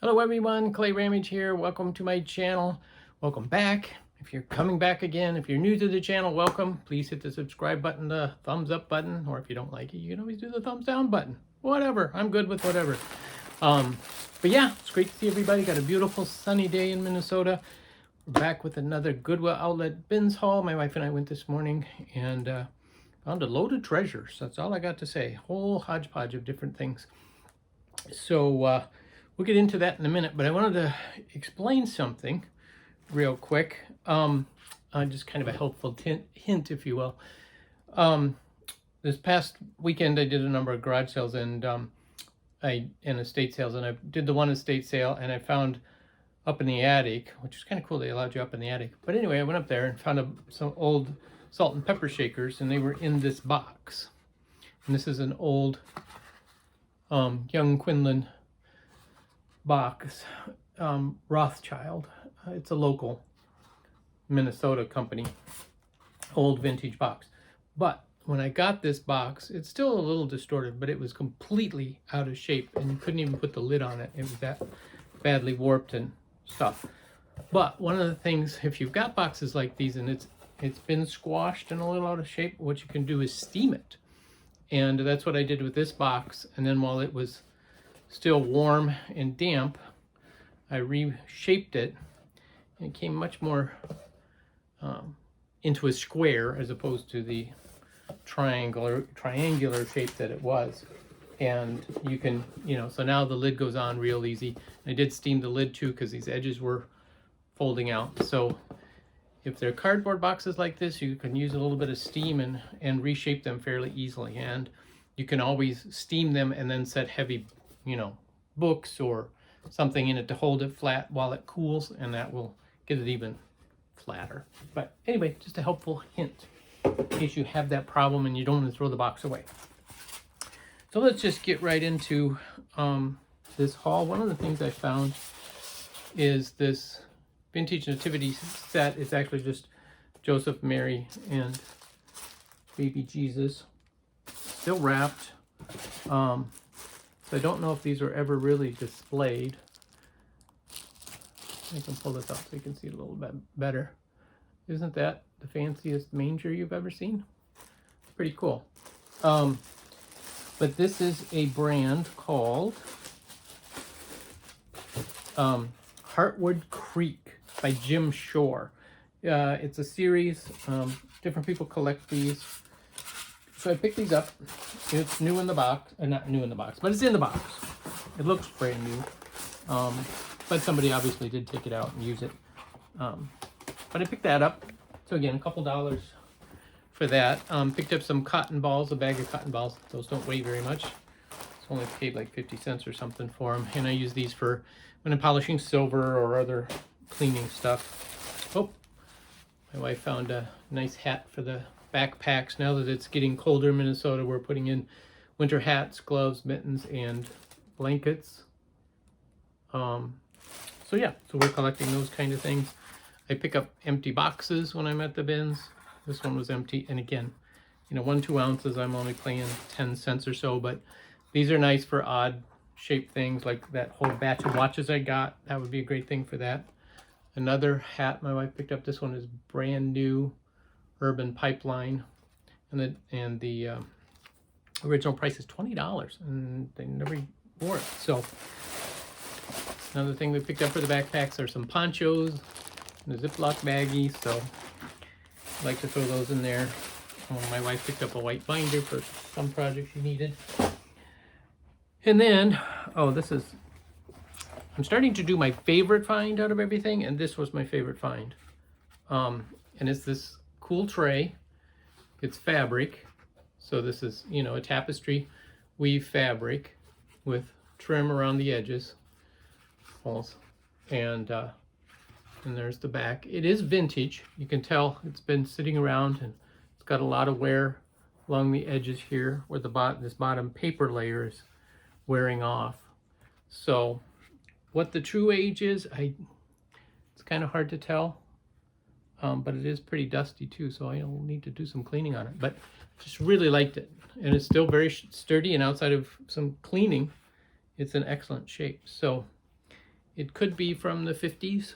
Hello everyone, clayrammage here. Welcome to my channel. Welcome back. If you're coming back again, if you're new to the channel, welcome. Please hit the subscribe button, the thumbs up button, or if you don't like it, you can always do the thumbs down button. Whatever, I'm good with whatever. But yeah, it's great to see everybody. Got a beautiful sunny day in Minnesota. We're back with another Goodwill Outlet Bins haul. My wife and I went this morning and found a load of treasures. That's all I got to say. Whole hodgepodge of different things. So we'll get into that in a minute, but I wanted to explain something real quick. Just kind of a helpful hint, if you will. This past weekend, I did a number of garage sales and estate sales, and I did the one estate sale, and I found up in the attic, which is kind of cool. They allowed you up in the attic. But anyway, I went up there and found some old salt and pepper shakers, and they were in this box. And this is an old young Quinlan box, Rothschild. It's a local Minnesota company, old vintage box. But when I got this box, it's still a little distorted, but it was completely out of shape and you couldn't even put the lid on it. It was that badly warped and stuff. But one of the things, if you've got boxes like these and it's been squashed and a little out of shape, what you can do is steam it. And that's what I did with this box. And then while it was still warm and damp, I reshaped it and it came much more into a square as opposed to the triangular shape that it was. And you can, so now the lid goes on real easy. I did steam the lid too because these edges were folding out. So if they're cardboard boxes like this, you can use a little bit of steam and reshape them fairly easily. And you can always steam them and then set heavy, books or something in it to hold it flat while it cools, and that will get it even flatter. But anyway, just a helpful hint in case you have that problem and you don't want to throw the box away. So let's just get right into this haul. One of the things I found is this vintage nativity set. It's actually just Joseph, Mary, and baby Jesus, still wrapped. So I don't know if these were ever really displayed. I can pull this out so you can see it a little bit better. Isn't that the fanciest manger you've ever seen? Pretty cool. But this is a brand called Heartwood Creek by Jim Shore. It's a series. Different people collect these. So I picked these up. It's new in the box. Not new in the box, but it's in the box. It looks brand new. But somebody obviously did take it out and use it. But I picked that up. So again, a couple dollars for that. Picked up some cotton balls, a bag of cotton balls. Those don't weigh very much. It's only paid like 50 cents or something for them. And I use these for when I'm polishing silver or other cleaning stuff. Oh, my wife found a nice hat for the backpacks. Now that it's getting colder in Minnesota, we're putting in winter hats, gloves, mittens, and blankets. So yeah, so we're collecting those kind of things. I pick up empty boxes when I'm at the bins. This one was empty, and again, 1-2 ounces, I'm only paying 10 cents or so, but these are nice for odd shaped things like that whole batch of watches I got. That would be a great thing for that. Another hat my wife picked up. This one is brand new, Urban Pipeline, and the original price is $20, and they never wore it. So another thing we picked up for the backpacks are some ponchos and a Ziploc baggie, so I like to throw those in there. My wife picked up a white binder for some project she needed. And then, I'm starting to do my favorite find out of everything, and this was my favorite find. And it's this cool tray. It's fabric, so this is a tapestry weave fabric with trim around the edges, and there's the back. It is vintage. You can tell it's been sitting around, and it's got a lot of wear along the edges here where this bottom paper layer is wearing off. So what the true age is, it's kind of hard to tell. But it is pretty dusty too, so I'll need to do some cleaning on it. But just really liked it, and it's still very sturdy, and outside of some cleaning, it's in excellent shape. So It could be from the 50s,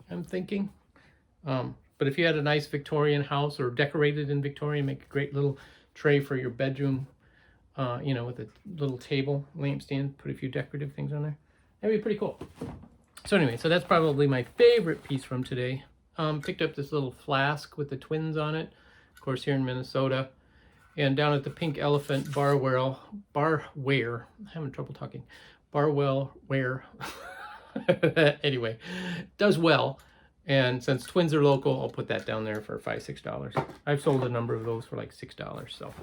I'm thinking. But if you had a nice Victorian house or decorated in Victorian, make a great little tray for your bedroom, you know, with a little table, lampstand, put a few decorative things on there. That'd be pretty cool. So anyway, so that's probably my favorite piece from today. Picked up this little flask with the twins on it, of course, here in Minnesota. And down at the Pink Elephant Barware, I'm having trouble talking, Barware, anyway, does well. And since twins are local, I'll put that down there for $5, $6. I've sold a number of those for like $6, so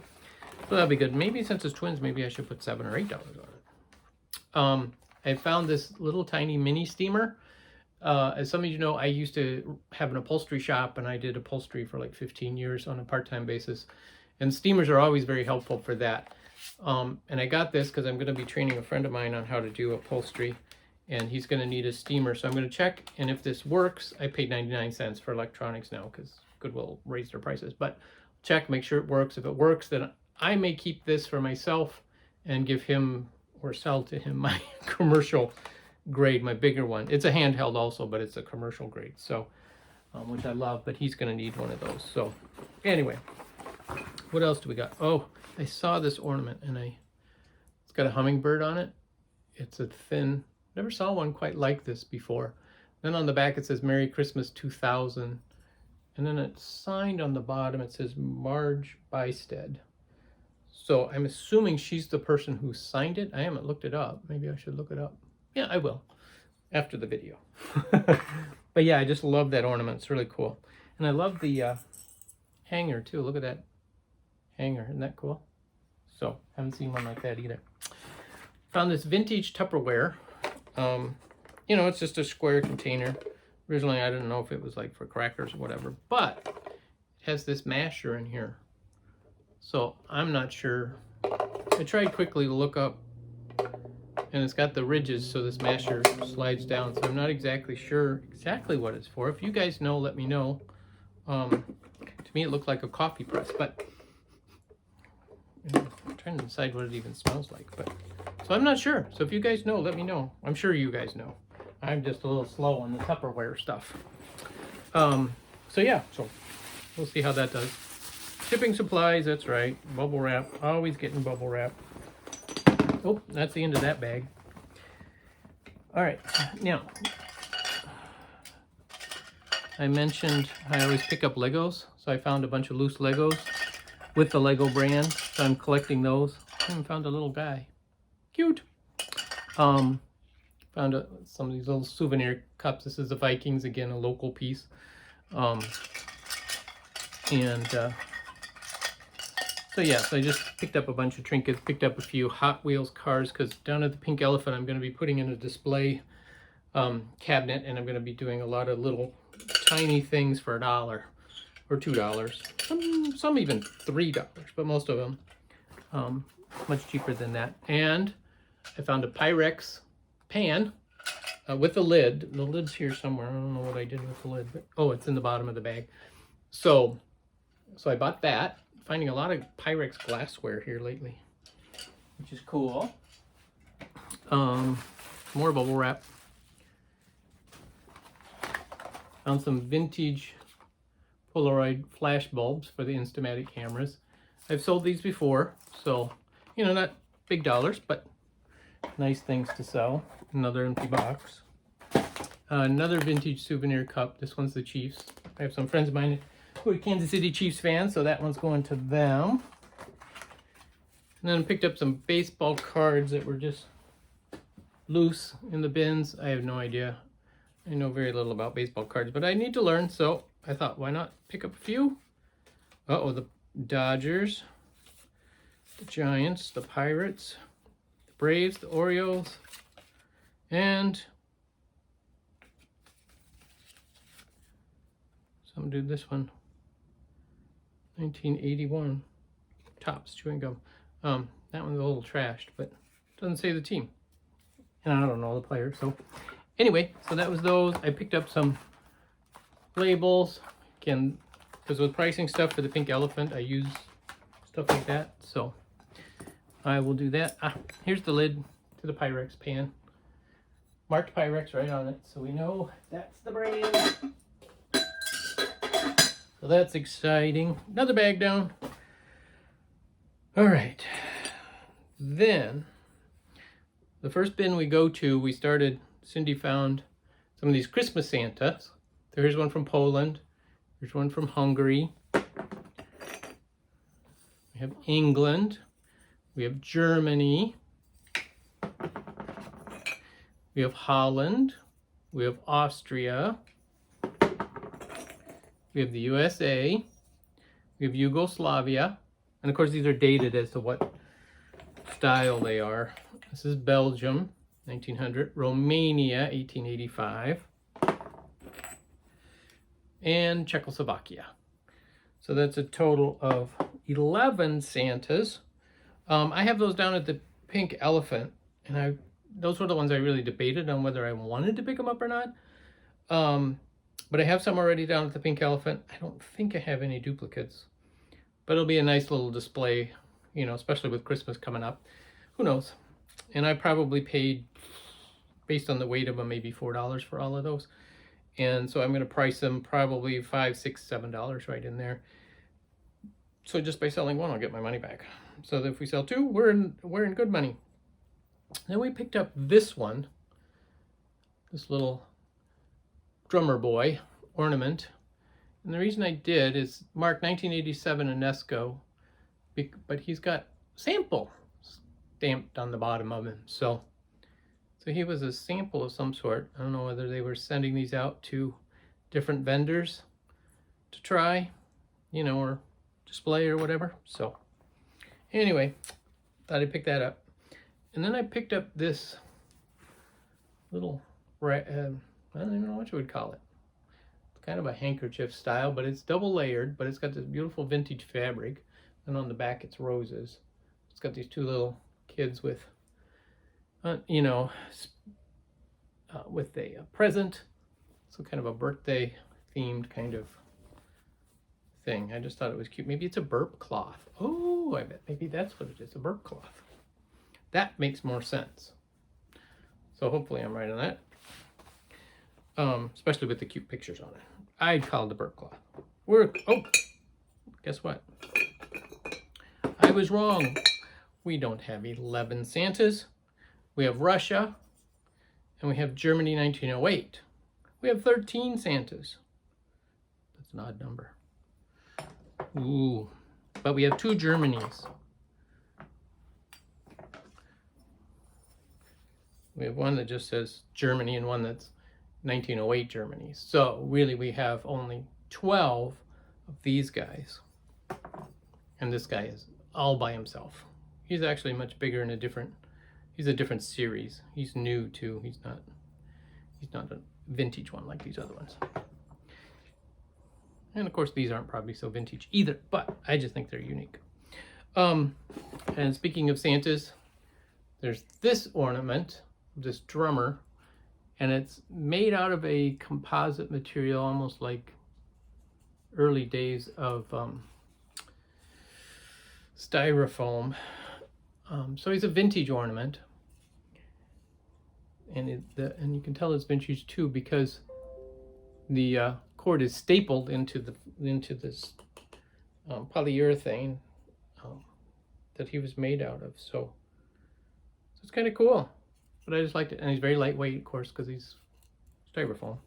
that'll be good. Maybe since it's twins, maybe I should put $7 or $8 on it. I found this little tiny mini steamer. As some of you know, I used to have an upholstery shop, and I did upholstery for like 15 years on a part-time basis. And steamers are always very helpful for that. And I got this because I'm going to be training a friend of mine on how to do upholstery, and he's going to need a steamer. So I'm going to check, and if this works, I paid 99 cents for electronics now because Goodwill raised their prices. But check, make sure it works. If it works, then I may keep this for myself and give him or sell to him my commercial grade, my bigger one. It's a handheld also, but it's a commercial grade, so which I love, but he's going to need one of those. So anyway, what else do we got? Oh, I saw this ornament, and it's got a hummingbird on it. It's a thin, never saw one quite like this before. Then on the back it says Merry Christmas 2000, and then it's signed on the bottom. It says Marge Bystead. So I'm assuming she's the person who signed it. I haven't looked it up. Maybe I should look it up. Yeah, I will after the video. But yeah, I just love that ornament. It's really cool. And I love the hanger too. Look at that hanger. Isn't that cool? So haven't seen one like that either. Found this vintage Tupperware. You know, it's just a square container. Originally, I didn't know if it was like for crackers or whatever, but it has this masher in here. So I'm not sure. I tried quickly to look up, and it's got the ridges, so this masher slides down. So I'm not exactly sure exactly what it's for. If you guys know, let me know. To me, it looked like a coffee press, but I'm trying to decide what it even smells like. But so I'm not sure. So if you guys know, let me know. I'm sure you guys know. I'm just a little slow on the Tupperware stuff. So yeah, so we'll see how that does. Shipping supplies, that's right. Bubble wrap, always getting bubble wrap. Oh, that's the end of that bag. All right, now, I mentioned I always pick up Legos. So I found a bunch of loose Legos with the Lego brand. So I'm collecting those. And found a little guy. Cute. Found some of these little souvenir cups. This is the Vikings, again, a local piece. So yeah, so I just picked up a bunch of trinkets, picked up a few Hot Wheels cars, because down at the Pink Elephant, I'm going to be putting in a display cabinet, and I'm going to be doing a lot of little tiny things for $1 or $2. Some even $3, but most of them much cheaper than that. And I found a Pyrex pan with a lid. The lid's here somewhere. I don't know what I did with the lid, but oh, it's in the bottom of the bag. So I bought that. Finding a lot of Pyrex glassware here lately, which is cool. More bubble wrap. Found some vintage Polaroid flash bulbs for the Instamatic cameras. I've sold these before, so, you know, not big dollars, but nice things to sell. Another empty box. Another vintage souvenir cup. This one's the Chiefs. I have some friends of mine who are Kansas City Chiefs fans, so that one's going to them. And then I picked up some baseball cards that were just loose in the bins. I have no idea. I know very little about baseball cards, but I need to learn, so I thought, why not pick up a few? Uh-oh, the Dodgers, the Giants, the Pirates, the Braves, the Orioles, and some did this one. 1981 Tops chewing gum. That one's a little trashed, but doesn't say the team, and I don't know the player. So anyway, so that was those. I picked up some labels again because with pricing stuff for the Pink Elephant, I use stuff like that. So I will do that. Here's the lid to the Pyrex pan. marked Pyrex right on it, so we know that's the brand. So that's exciting. Another bag down. All right. Then, the first bin we go to, Cindy found some of these Christmas Santas. There's one from Poland. There's one from Hungary. We have England. We have Germany. We have Holland. We have Austria. We have the USA. We have Yugoslavia. And of course, these are dated as to what style they are. This is Belgium, 1900. Romania, 1885. And Czechoslovakia. So that's a total of 11 Santas. I have those down at the Pink Elephant, and those were the ones I really debated on whether I wanted to pick them up or not. But I have some already down at the Pink Elephant. I don't think I have any duplicates, but it'll be a nice little display, you know, especially with Christmas coming up. Who knows? And I probably paid, based on the weight of them, maybe $4 for all of those. And so I'm going to price them probably $5, $6, $7 right in there. So just by selling one, I'll get my money back. So that if we sell two, we're in good money. Then we picked up this one, this little drummer boy ornament. And the reason I did is marked 1987 UNESCO, but he's got sample stamped on the bottom of him. So he was a sample of some sort. I don't know whether they were sending these out to different vendors to try, you know, or display or whatever. So anyway, thought I'd pick that up. And then I picked up this little, I don't even know what you would call it. It's kind of a handkerchief style, but it's double layered, but it's got this beautiful vintage fabric. And on the back, it's roses. It's got these two little kids with, you know, with a present. So kind of a birthday themed kind of thing. I just thought it was cute. Maybe it's a burp cloth. Oh, I bet maybe that's what it is, a burp cloth. That makes more sense. So hopefully I'm right on that. Especially with the cute pictures on it. I'd call it the burp cloth. Oh, guess what? I was wrong. We don't have 11 Santas. We have Russia, and we have Germany 1908. We have 13 Santas. That's an odd number. Ooh, but we have 2 Germanys. We have one that just says Germany and one that's 1908 Germany. So really we have only 12 of these guys. And this guy is all by himself. He's actually much bigger and he's a different series. He's new too. He's not a vintage one like these other ones. And of course these aren't probably so vintage either, but I just think they're unique. And speaking of Santas, there's this ornament, this drummer, and it's made out of a composite material, almost like early days of styrofoam. So he's a vintage ornament, and you can tell it's vintage too because the cord is stapled into this polyurethane that he was made out of. So it's kind of cool. But I just liked it, and he's very lightweight, of course, because he's styrofoam.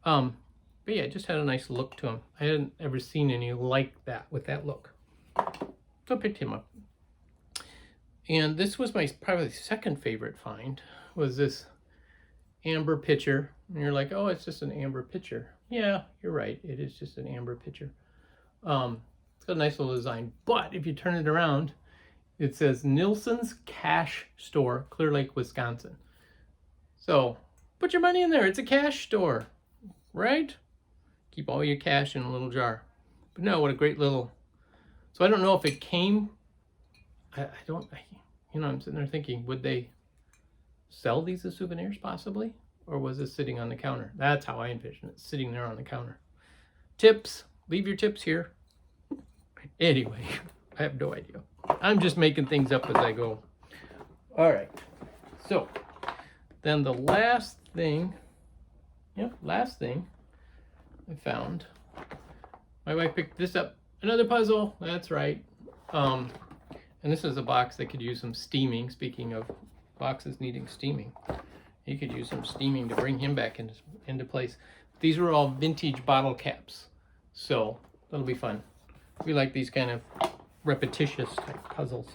But yeah, it just had a nice look to him. I hadn't ever seen any like that with that look. So I picked him up. And this was my probably second favorite find, was this amber pitcher. And you're like, oh, it's just an amber pitcher. Yeah, you're right. It is just an amber pitcher. It's got a nice little design. But if you turn it around, it says Nilsson's Cash Store, Clear Lake, Wisconsin. So put your money in there. It's a cash store, right? Keep all your cash in a little jar. But no, what a great little. So I don't know if it came. I'm sitting there thinking, would they sell these as souvenirs possibly? Or was this sitting on the counter? That's how I envision it, sitting there on the counter. Tips, leave your tips here. Anyway, I have no idea. I'm just making things up as I go. All right, so Then the last thing, last thing I found, my wife picked this up. Another puzzle, that's right. And this is a box that could use some steaming. Speaking of boxes needing steaming, you could use some steaming to bring him back into place. These were all vintage bottle caps, so that'll be fun. We like these kind of repetitious type puzzles.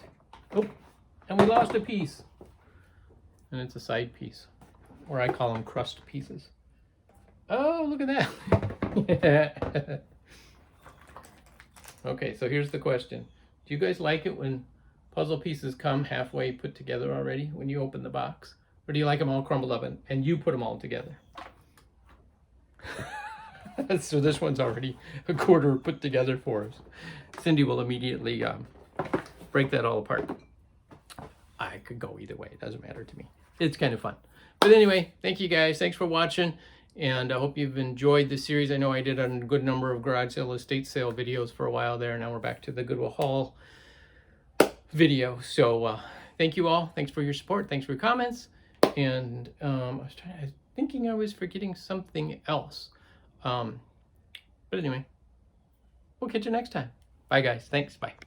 Oh, and we lost a piece. And it's a side piece, or I call them crust pieces. Oh, look at that. Okay, so here's the question. Do you guys like it when puzzle pieces come halfway put together already when you open the box? Or do you like them all crumbled up and you put them all together? So this one's already a quarter put together for us. Cindy will immediately break that all apart. I could go either way. It doesn't matter to me. It's kind of fun. But anyway, thank you guys. Thanks for watching. And I hope you've enjoyed this series. I know I did a good number of garage sale, estate sale videos for a while there. Now we're back to the Goodwill haul video. So thank you all. Thanks for your support. Thanks for your comments. And I was thinking I was forgetting something else. But anyway, we'll catch you next time. Bye guys. Thanks. Bye.